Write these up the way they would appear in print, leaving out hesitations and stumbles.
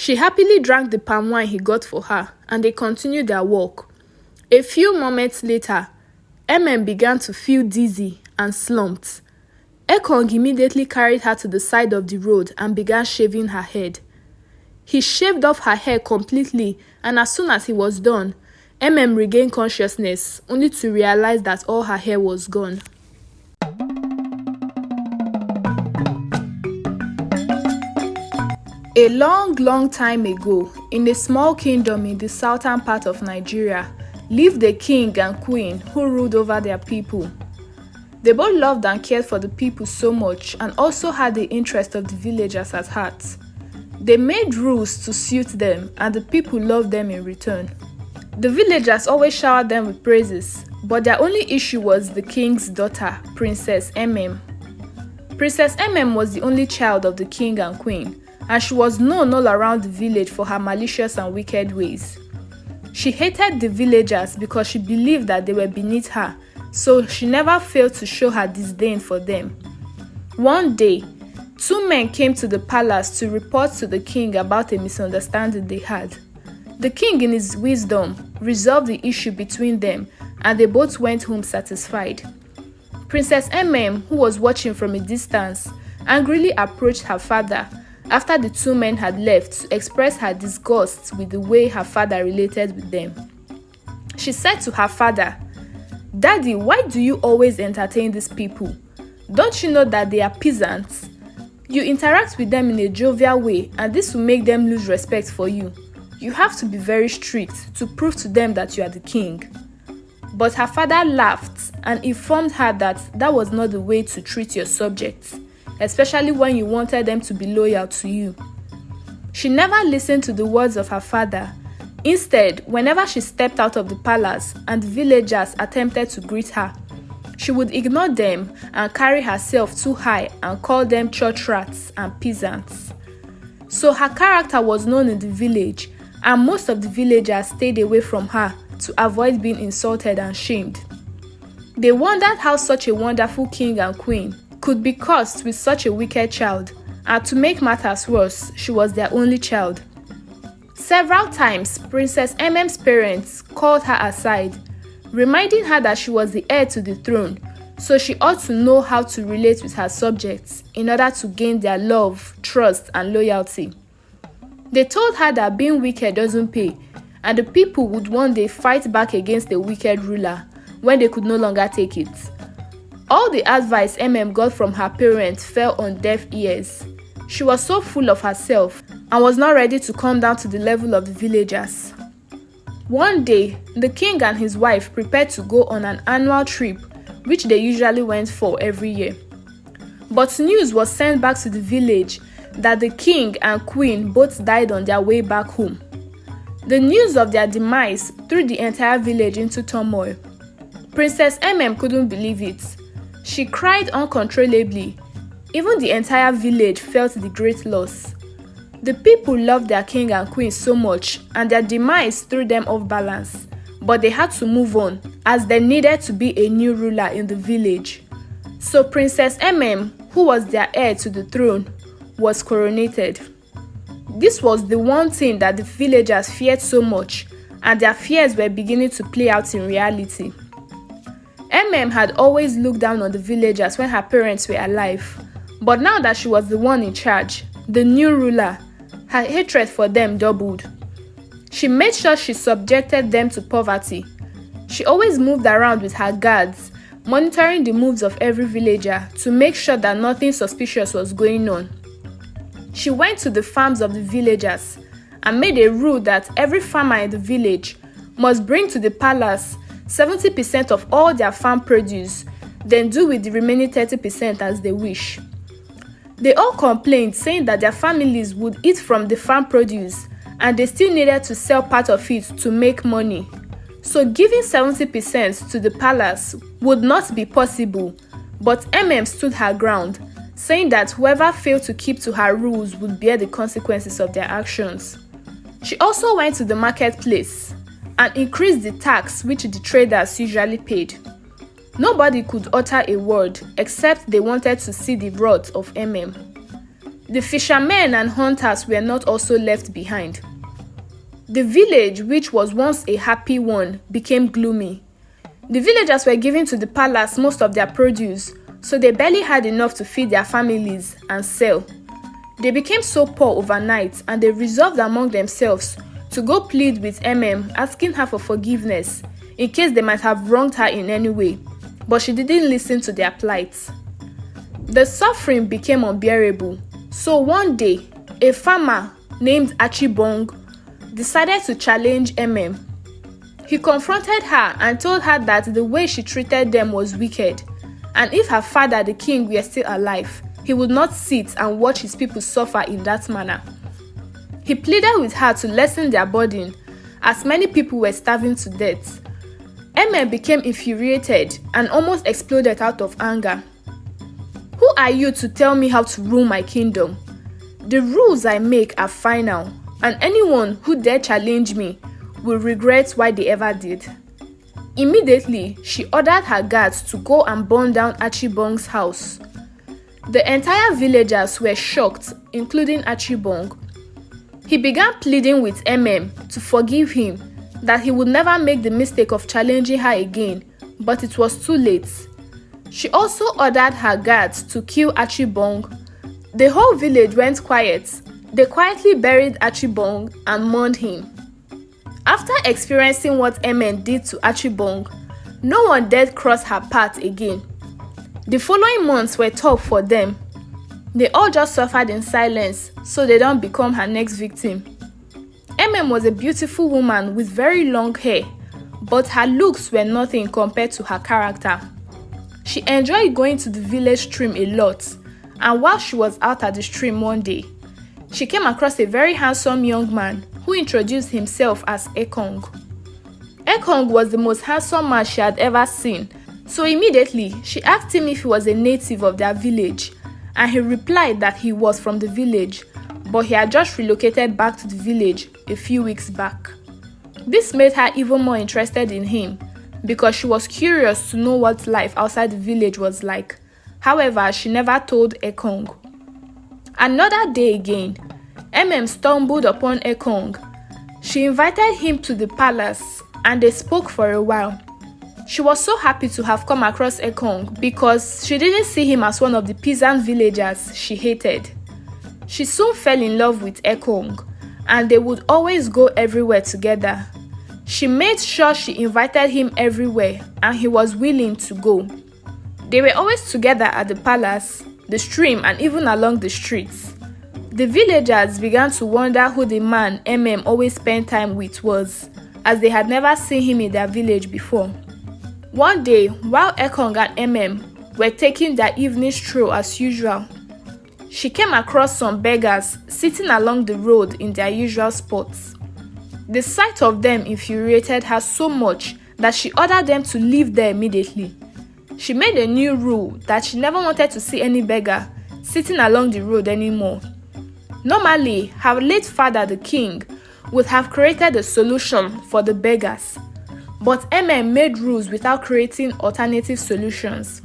She happily drank the palm wine he got for her, and they continued their walk. A few moments later, began to feel dizzy and slumped. Ekong immediately carried her to the side of the road and began shaving her head. He shaved off her hair completely, and as soon as he was done, regained consciousness, only to realize that all her hair was gone. A long time ago, in a small kingdom in the southern part of Nigeria, lived a king and queen who ruled over their people. They both loved and cared for the people so much and also had the interest of the villagers at heart. They made rules to suit them, and the people loved them in return. The villagers always showered them with praises, but their only issue was the king's daughter, Princess Princess was the only child of the king and queen, and she was known all around the village for her malicious and wicked ways. She hated the villagers because she believed that they were beneath her, so she never failed to show her disdain for them. One day, two men came to the palace to report to the king about a misunderstanding they had. The king, in his wisdom, resolved the issue between them, and they both went home satisfied. Princess who was watching from a distance, angrily approached her father after the two men had left to express her disgust with the way her father related with them. She said to her father, "Daddy, why do you always entertain these people? Don't you know that they are peasants? You interact with them in a jovial way, and this will make them lose respect for you. You have to be very strict to prove to them that you are the king." But her father laughed and informed her that that was not the way to treat your subjects, especially when you wanted them to be loyal to you. She never listened to the words of her father. Instead, whenever she stepped out of the palace and the villagers attempted to greet her, she would ignore them and carry herself too high and call them church rats and peasants. So her character was known in the village, and most of the villagers stayed away from her to avoid being insulted and shamed. They wondered how such a wonderful king and queen could be cursed with such a wicked child, and to make matters worse, she was their only child. Several times, Princess parents called her aside, reminding her that she was the heir to the throne, so she ought to know how to relate with her subjects in order to gain their love, trust, and loyalty. They told her that being wicked doesn't pay, and the people would one day fight back against the wicked ruler when they could no longer take it. All the advice got from her parents fell on deaf ears. She was so full of herself and was not ready to come down to the level of the villagers. One day, the king and his wife prepared to go on an annual trip, which they usually went for every year. But news was sent back to the village that the king and queen both died on their way back home. The news of their demise threw the entire village into turmoil. Princess couldn't believe it. She cried uncontrollably. Even the entire village felt the great loss. The people loved their king and queen so much, and their demise threw them off balance. But they had to move on, as there needed to be a new ruler in the village. So Princess who was their heir to the throne, was coronated. This was the one thing that the villagers feared so much, and their fears were beginning to play out in reality. had always looked down on the villagers when her parents were alive, but now that she was the one in charge, the new ruler, her hatred for them doubled. She made sure she subjected them to poverty. She always moved around with her guards, monitoring the moves of every villager to make sure that nothing suspicious was going on. She went to the farms of the villagers and made a rule that every farmer in the village must bring to the palace 70% of all their farm produce, then do with the remaining 30% as they wish. They all complained, saying that their families would eat from the farm produce and they still needed to sell part of it to make money. So giving 70% to the palace would not be possible, but stood her ground, saying that whoever failed to keep to her rules would bear the consequences of their actions. She also went to the marketplace and increased the tax which the traders usually paid. Nobody could utter a word except they wanted to see the wrath of The fishermen and hunters were not also left behind. The village, which was once a happy one, became gloomy. The villagers were giving to the palace most of their produce, so they barely had enough to feed their families and sell. They became so poor overnight, and they resolved among themselves to go plead with asking her for forgiveness in case they might have wronged her in any way, but she didn't listen to their plight. The suffering became unbearable, so one day, a farmer named Achibong decided to challenge He confronted her and told her that the way she treated them was wicked, and if her father, the king, were still alive, he would not sit and watch his people suffer in that manner. He pleaded with her to lessen their burden, as many people were starving to death. Became infuriated and almost exploded out of anger. "Who are you to tell me how to rule my kingdom? The rules I make are final, and anyone who dare challenge me will regret why they ever did." Immediately, she ordered her guards to go and burn down Achibong's house. The entire villagers were shocked, including Achibong. He began pleading with to forgive him, that he would never make the mistake of challenging her again, but it was too late. She also ordered her guards to kill Achibong. The whole village went quiet. They quietly buried Achibong and mourned him. After experiencing what did to Achibong, no one dared cross her path again. The following months were tough for them. They all just suffered in silence so they don't become her next victim. Was a beautiful woman with very long hair, but her looks were nothing compared to her character. She enjoyed going to the village stream a lot, and while she was out at the stream one day, she came across a very handsome young man who introduced himself as Ekong. Ekong was the most handsome man she had ever seen, so immediately she asked him if he was a native of their village, and he replied that he was from the village, but he had just relocated back to the village a few weeks back. This made her even more interested in him, because she was curious to know what life outside the village was like. However, she never told Ekong. Another day again, stumbled upon Ekong. She invited him to the palace, and they spoke for a while. She was so happy to have come across Ekong because she didn't see him as one of the peasant villagers she hated. She soon fell in love with Ekong, and they would always go everywhere together. She made sure she invited him everywhere, and he was willing to go. They were always together at the palace, the stream, and even along the streets. The villagers began to wonder who the man always spent time with was, as they had never seen him in their village before. One day, while Ekong and were taking their evening stroll as usual, she came across some beggars sitting along the road in their usual spots. The sight of them infuriated her so much that she ordered them to leave there immediately. She made a new rule that she never wanted to see any beggar sitting along the road anymore. Normally, her late father, the king, would have created a solution for the beggars, but made rules without creating alternative solutions.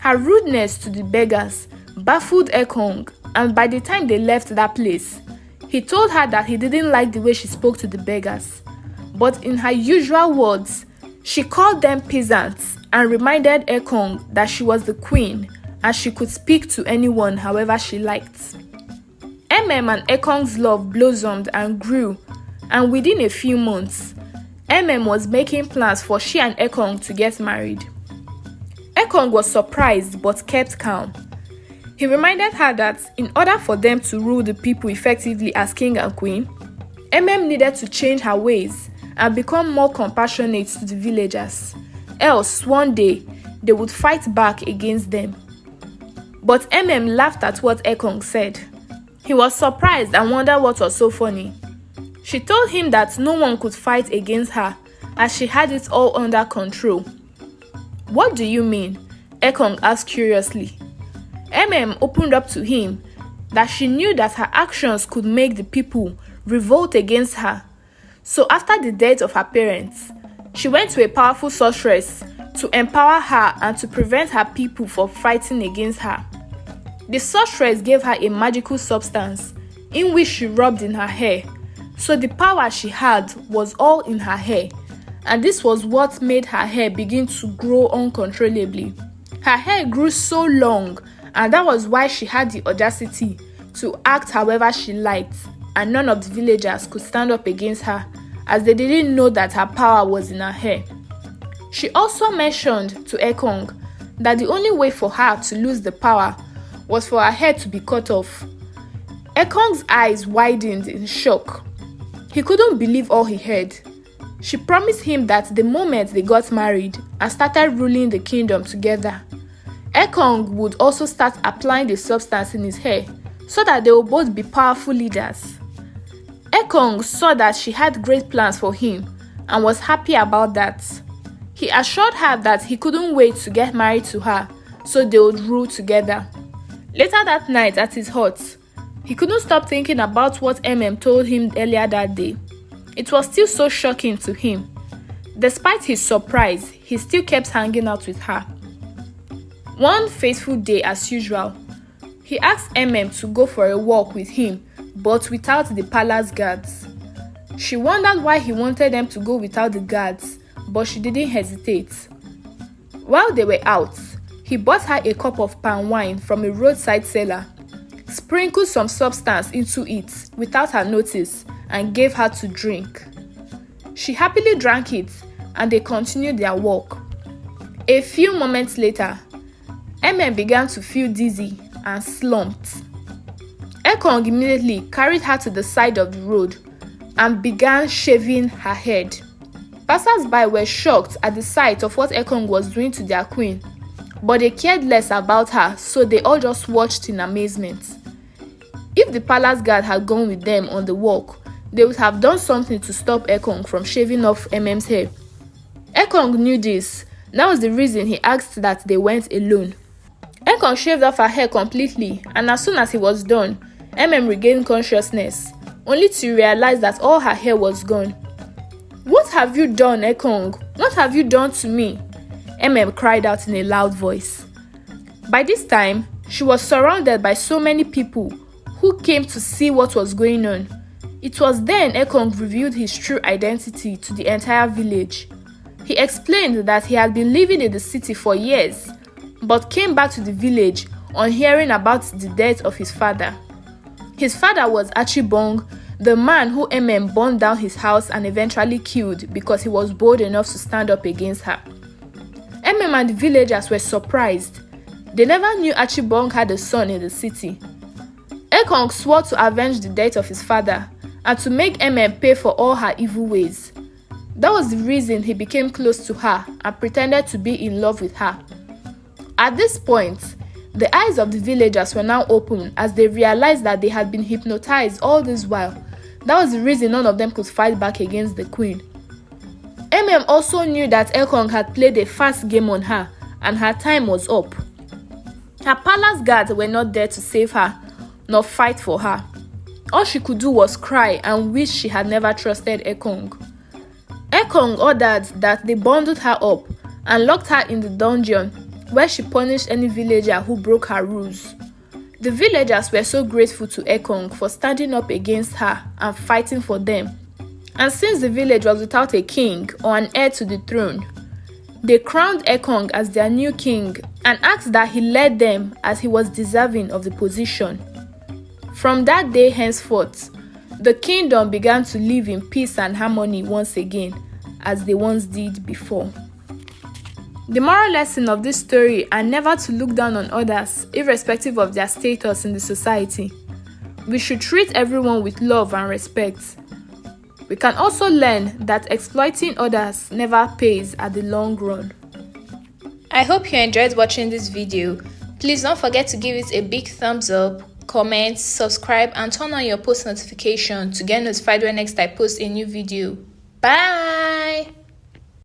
Her rudeness to the beggars baffled Ekong, and by the time they left that place, he told her that he didn't like the way she spoke to the beggars. But in her usual words, she called them peasants and reminded Ekong that she was the queen and she could speak to anyone however she liked. and Ekong's love blossomed and grew, and within a few months, was making plans for she and Ekong to get married. Ekong was surprised but kept calm. He reminded her that in order for them to rule the people effectively as king and queen, needed to change her ways and become more compassionate to the villagers. Else, one day, they would fight back against them. But laughed at what Ekong said. He was surprised and wondered what was so funny. She told him that no one could fight against her as she had it all under control. "What do you mean?" Ekong asked curiously. Opened up to him that she knew that her actions could make the people revolt against her. So after the death of her parents, she went to a powerful sorceress to empower her and to prevent her people from fighting against her. The sorceress gave her a magical substance in which she rubbed in her hair, so the power she had was all in her hair, and this was what made her hair begin to grow uncontrollably. Her hair grew so long, and that was why she had the audacity to act however she liked, and none of the villagers could stand up against her, as they didn't know that her power was in her hair. She also mentioned to Ekong that the only way for her to lose the power was for her hair to be cut off. Ekong's eyes widened in shock. He couldn't believe all he heard. She promised him that the moment they got married and started ruling the kingdom together, Ekong would also start applying the substance in his hair so that they would both be powerful leaders. Ekong saw that she had great plans for him and was happy about that. He assured her that he couldn't wait to get married to her so they would rule together. Later that night at his hut, he couldn't stop thinking about what told him earlier that day. It was still so shocking to him. Despite his surprise, he still kept hanging out with her. One fateful day as usual, he asked to go for a walk with him, but without the palace guards. She wondered why he wanted them to go without the guards, but she didn't hesitate. While they were out, he bought her a cup of palm wine from a roadside seller, sprinkled some substance into it without her notice, and gave her to drink. She happily drank it, and they continued their walk. A few moments later, began to feel dizzy and slumped. Ekong immediately carried her to the side of the road and began shaving her head. Passers-by were shocked at the sight of what Ekong was doing to their queen, but they cared less about her, so they all just watched in amazement. If the palace guard had gone with them on the walk, they would have done something to stop Ekong from shaving off Mm's hair. Ekong knew this. That was the reason he asked that they went alone. Enkay shaved off her hair completely, and as soon as he was done, regained consciousness, only to realize that all her hair was gone. "What have you done, Ekong? What have you done to me?" cried out in a loud voice. By this time, she was surrounded by so many people who came to see what was going on. It was then Ekong revealed his true identity to the entire village. He explained that he had been living in the city for years, but came back to the village on hearing about the death of his father. His father was Achibong, the man who burned down his house and eventually killed because he was bold enough to stand up against her. And the villagers were surprised. They never knew Achibong had a son in the city. Ekong swore to avenge the death of his father and to make pay for all her evil ways. That was the reason he became close to her and pretended to be in love with her. At this point, the eyes of the villagers were now open as they realized that they had been hypnotized all this while. That was the reason none of them could fight back against the queen. Also knew that Ekong had played a fast game on her and her time was up. Her palace guards were not there to save her, nor fight for her. All she could do was cry and wish she had never trusted Ekong. Ekong ordered that they bundled her up and locked her in the dungeon, where she punished any villager who broke her rules. The villagers were so grateful to Ekong for standing up against her and fighting for them. And since the village was without a king or an heir to the throne, they crowned Ekong as their new king and asked that he led them as he was deserving of the position. From that day henceforth, the kingdom began to live in peace and harmony once again, as they once did before. The moral lesson of this story are never to look down on others, irrespective of their status in the society. We should treat everyone with love and respect. We can also learn that exploiting others never pays at the long run. I hope you enjoyed watching this video. Please don't forget to give it a big thumbs up, comment, subscribe, and turn on your post notification to get notified when next I post a new video. Bye!